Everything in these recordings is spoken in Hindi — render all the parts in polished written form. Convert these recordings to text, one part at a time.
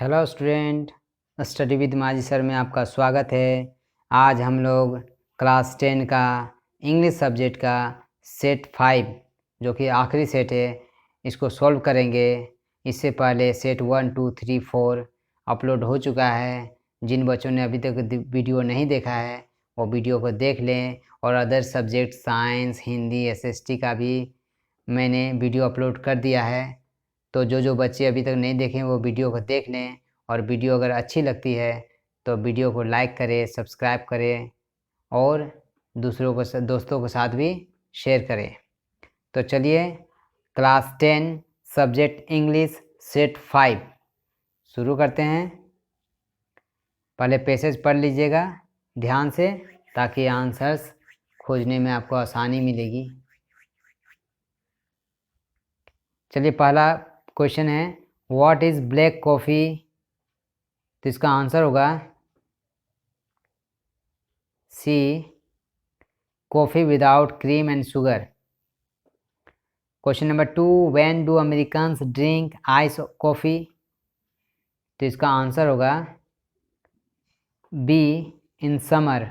हेलो स्टूडेंट, स्टडी विद माजी सर में आपका स्वागत है। आज हम लोग क्लास 10 का इंग्लिश सब्जेक्ट का सेट 5 जो कि आखिरी सेट है इसको सॉल्व करेंगे। इससे पहले सेट 1, 2, 3, 4 अपलोड हो चुका है। जिन बच्चों ने अभी तक वीडियो नहीं देखा है वो वीडियो को देख लें, और other subject science, Hindi, SST का भी मैंने वीडियो अपलोड कर दिया है। तो जो बच्चे अभी तक नहीं देखें वो वीडियो को देख लें, और वीडियो अगर अच्छी लगती है तो वीडियो को लाइक करें, सब्सक्राइब करें और दोस्तों के साथ भी शेयर करें। तो चलिए क्लास 10 सब्जेक्ट इंग्लिश सेट 5 शुरू करते हैं। पहले पैसेज पढ़ लीजिएगा ध्यान से ताकि आंसर्स खोजने में आपको आसानी मिलेगी। चलिए पहला क्वेश्चन है, व्हाट इज़ ब्लैक कॉफ़ी? तो इसका आंसर होगा C, coffee without cream and sugar. Question number 2, when do Americans drink ice coffee? तो इसका आंसर होगा B, in summer.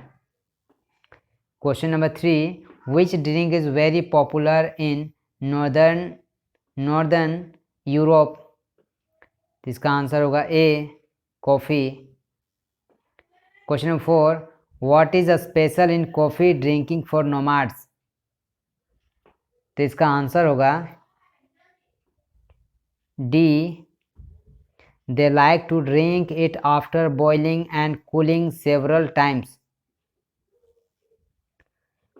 Question number 3, which drink is very popular in northern Europe? तो इसका आंसर होगा A, coffee. Question number 4, what is a special in coffee drinking for nomads? तो इसका आंसर होगा D, they like to drink it after boiling and cooling several times.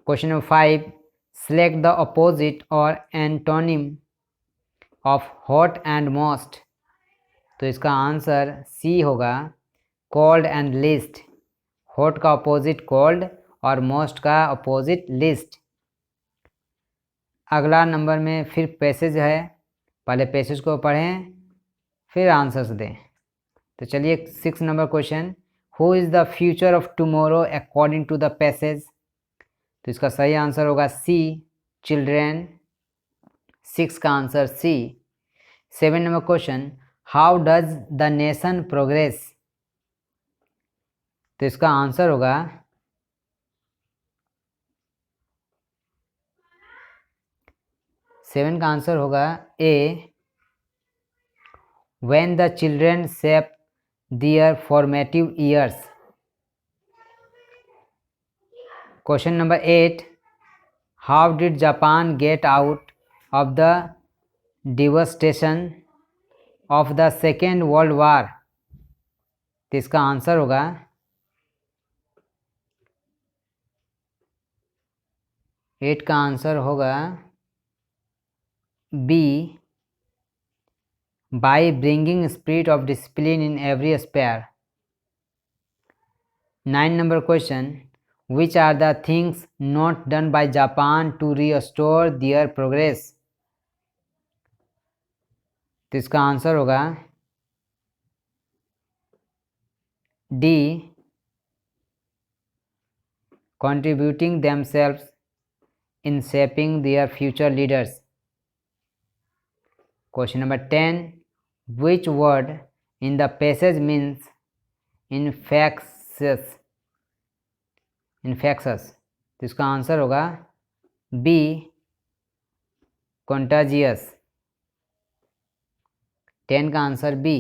Question number 5, select the opposite or antonym of hot and most. तो इसका आंसर सी होगा, cold and least। hot का अपोजिट cold और most का अपोजिट least। अगला नंबर में फिर पैसेज है, पहले पैसेज को पढ़ें फिर आंसर्स दें। तो चलिए 6 number question, who is the future of tomorrow according to the passage? तो इसका सही आंसर होगा सी, चिल्ड्रेन। 6 का answer C. 7 number question, how does the nation progress? तो इसका आंसर होगा 7 का आंसर होगा ए, when the children shape their formative years। Question number 8, how did Japan get out of the devastation of the Second World War? तो इसका आंसर होगा 8 का आंसर होगा B, by bringing spirit of discipline in every sphere। 9 number question, which are the things not done by Japan to restore their progress? तो इसका आंसर होगा D, contributing themselves in shaping their future leaders। Question number 10, which word in the passage means infectious? तो इसका आंसर होगा बी, contagious। 10 का आंसर बी।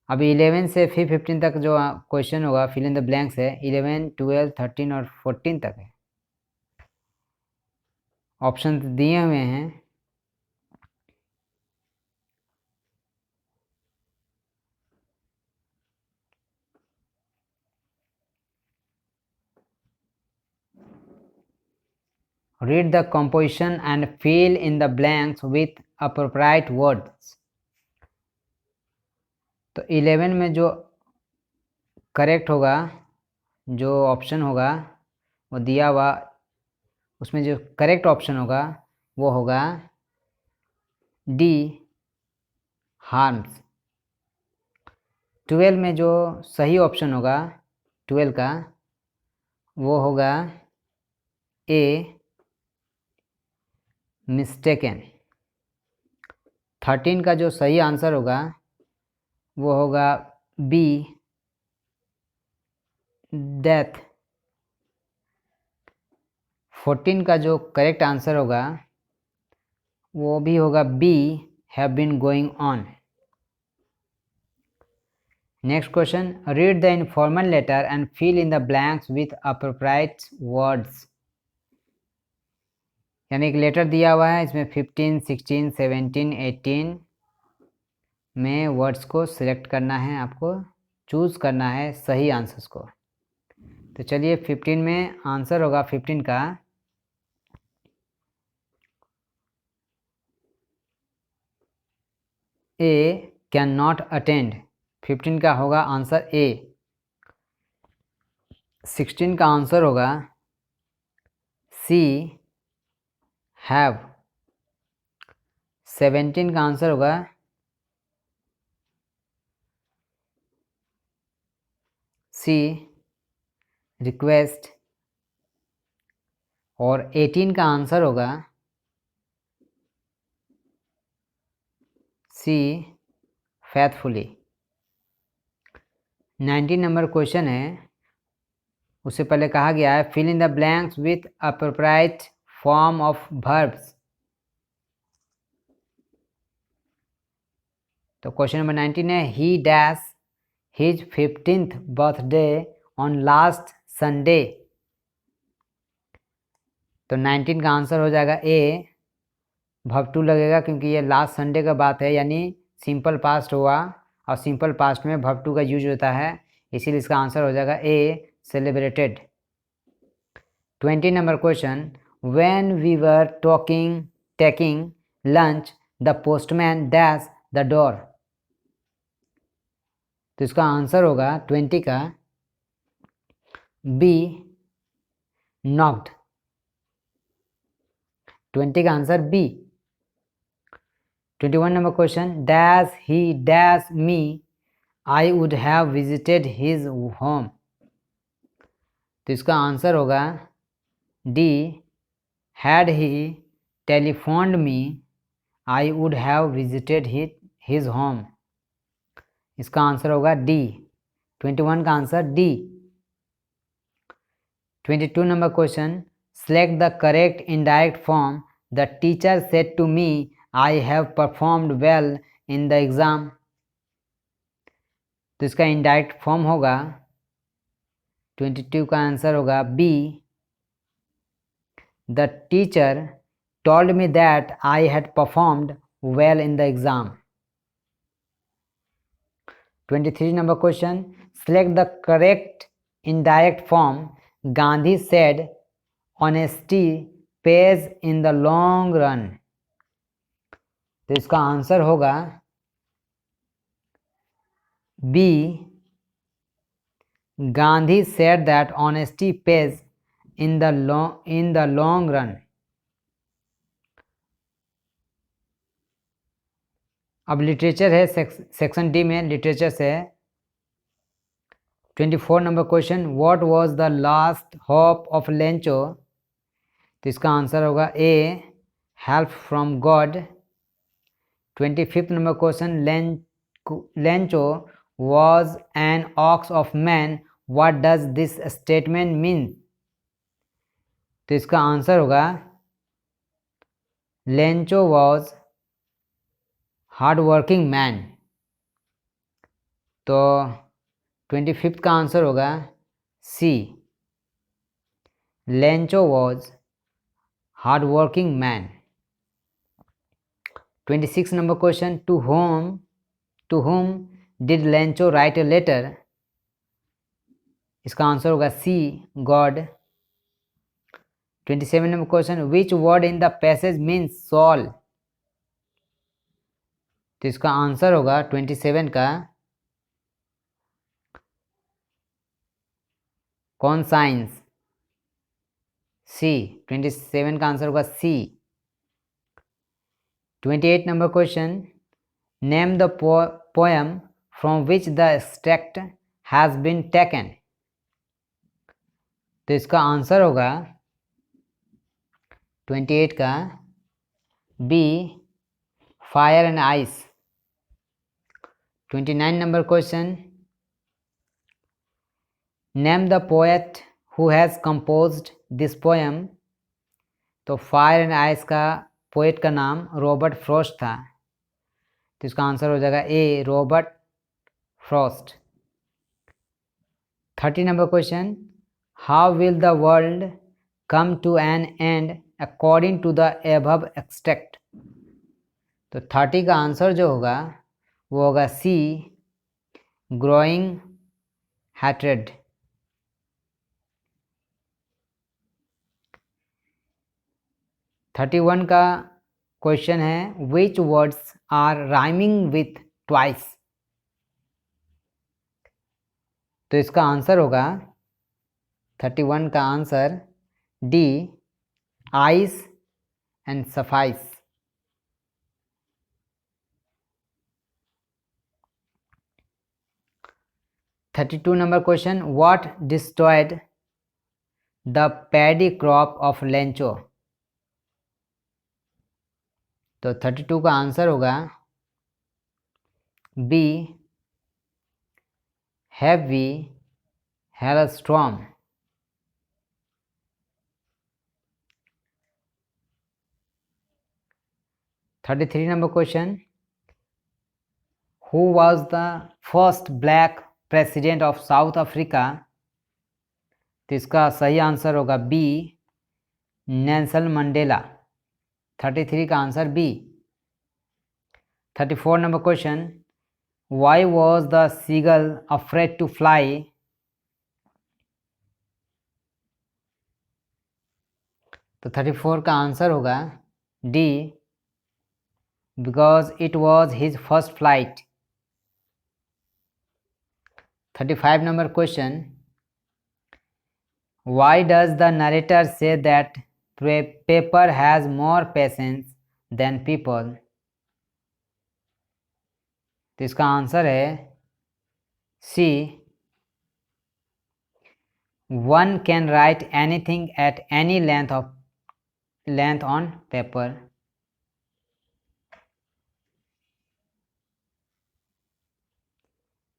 अभी 11 से फिर 15 तक जो क्वेश्चन होगा फिल इन द ब्लैंक्स है, 11, 12, 13 और 14 तक है। ऑप्शन दिए हुए हैं, read the composition and fill in the blanks with appropriate words. तो 11 में जो करेक्ट होगा, जो ऑप्शन होगा वो दिया हुआ, उसमें जो करेक्ट ऑप्शन होगा वो होगा डी, हार्म्स। 12 में जो सही ऑप्शन होगा 12 का वो होगा ए, मिस्टेकन। 13 का जो सही आंसर होगा वो होगा बी, डेथ। 14 का जो करेक्ट आंसर होगा वो भी होगा B, have been going on. Next question, read the informal letter and fill in the blanks with appropriate words. यानी एक लेटर दिया हुआ है, इसमें 15, 16, 17, 18 में वर्ड्स को सिलेक्ट करना है, आपको चूज़ करना है सही आंसर्स को। तो चलिए 15 में आंसर होगा 15 का ए, कैन नॉट अटेंड। 15 का होगा आंसर ए। 16 का आंसर होगा सी, हैव। 17 का आंसर होगा सी, रिक्वेस्ट। और 18 का आंसर होगा सी, फेथफुली। 19 नंबर क्वेश्चन है, उससे पहले कहा गया है fill in the blanks with appropriate form of verbs. तो क्वेश्चन नंबर 19 है, he dash his 15th birthday on last Sunday. तो 19 का आंसर हो जाएगा ए, वर्ब टू लगेगा क्योंकि ये लास्ट संडे का बात है, यानी सिंपल पास्ट हुआ और सिंपल पास्ट में वर्ब टू का यूज होता है, इसीलिए इसका आंसर हो जाएगा A, celebrated. 20 number question, when we were taking lunch the postman dash the door. तो इसका आंसर होगा 20 का बी, नॉक्ड। 20 का answer B. 21 number question, dash he dash me I would have visited his home. तो इसका आंसर होगा D, had he telephoned me I would have visited his home. इसका आंसर होगा डी। 21 का answer D. 22 number question, select the correct indirect form. The teacher said to me I have performed well in the exam. तो इसका indirect form होगा 22 का आंसर होगा B, the teacher told me that I had performed well in the exam. 23 number question, select the correct indirect form. Gandhi said honesty pays in the long run. तो इसका आंसर होगा B, Gandhi said that honesty pays in the long run. अब लिटरेचर है, सेक्शन डी में लिटरेचर से 24 number question, what was the last hope of Lencho. तो इसका आंसर होगा A, help from God. 25 number question, Lencho was an ox of man. What does this statement mean? तो इसका आंसर होगा Lencho was hard working man. तो 25 का आंसर होगा C, Lencho was hard working man. 26 number question, to whom did Lencho write a letter. इसका आंसर होगा C, God. 27 number question, which word in the passage means soul. तो इसका आंसर होगा 27 का कॉन्साइंस, सी। 27 का आंसर होगा C. 28 number question, name the poem from which the extract has been taken. तो इसका आंसर होगा 28 का B, fire and ice. 29 number question. Name the poet who has composed this poem. तो फायर एंड आइस का पोएट का नाम रॉबर्ट फ्रॉस्ट था, तो इसका आंसर हो जाएगा A, Robert Frost. 30 number question. How will the world come to an end according to the above extract. तो 30 का आंसर जो होगा वो होगा सी, ग्रोइंग हैट्रेड. 31 का क्वेश्चन है which words are rhyming with twice. तो इसका आंसर होगा 31 का answer D, ice and suffice. 32 number question. What destroyed the paddy crop of Lencho. तो 32 का आंसर होगा B, heavy hailstorm. 33 number question. Who was the first black president of South Africa. तो इसका सही आंसर होगा बी, नेल्सन मंडेला. 33 का answer B. 34 number question. Why was the seagull afraid to fly. तो 34 का आंसर होगा D, because it was his first flight. 35 number question. Why does the narrator say that paper has more patience than people. तो इसका आंसर है C, one can write anything at any length on paper.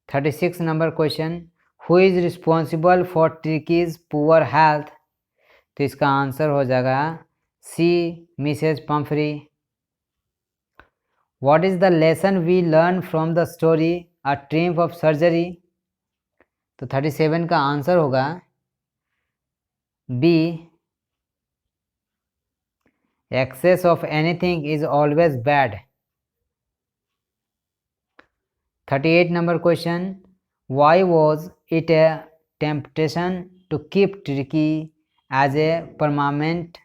36 number question. Who is responsible for Tricki's poor health. तो इसका आंसर हो जाएगा C, Mrs Pumphrey. What is the lesson we learn from the story a triumph of surgery. तो 37 का आंसर होगा B, excess of anything is always bad. 38 number question. Why was it a temptation to keep Tricki as a permanent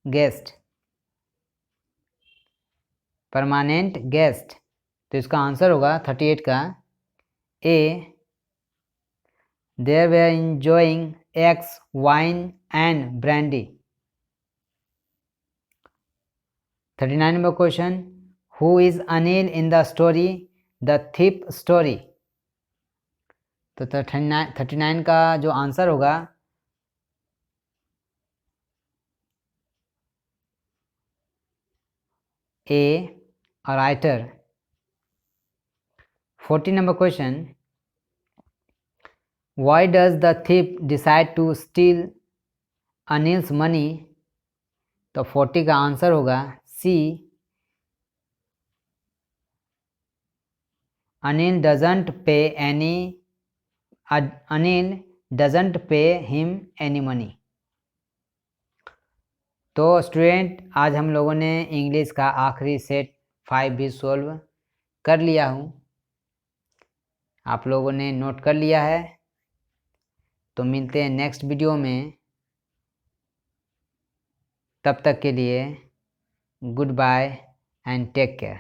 guest. Permanent guest. तो इसका आंसर होगा 38 का A, there were enjoying eggs, wine and brandy. 39 number question. Who is Anil in the story the thief story. तो 39 का जो आंसर होगा A, a writer. 40 number question. Why does the thief decide to steal Anil's money. तो 40 का आंसर होगा C, Anil doesn't pay him any money. तो स्टूडेंट, आज हम लोगों ने इंग्लिश का आखिरी सेट 5 भी सॉल्व कर लिया हूँ. आप लोगों ने नोट कर लिया है. तो मिलते हैं नेक्स्ट वीडियो में. तब तक के लिए good bye and take care.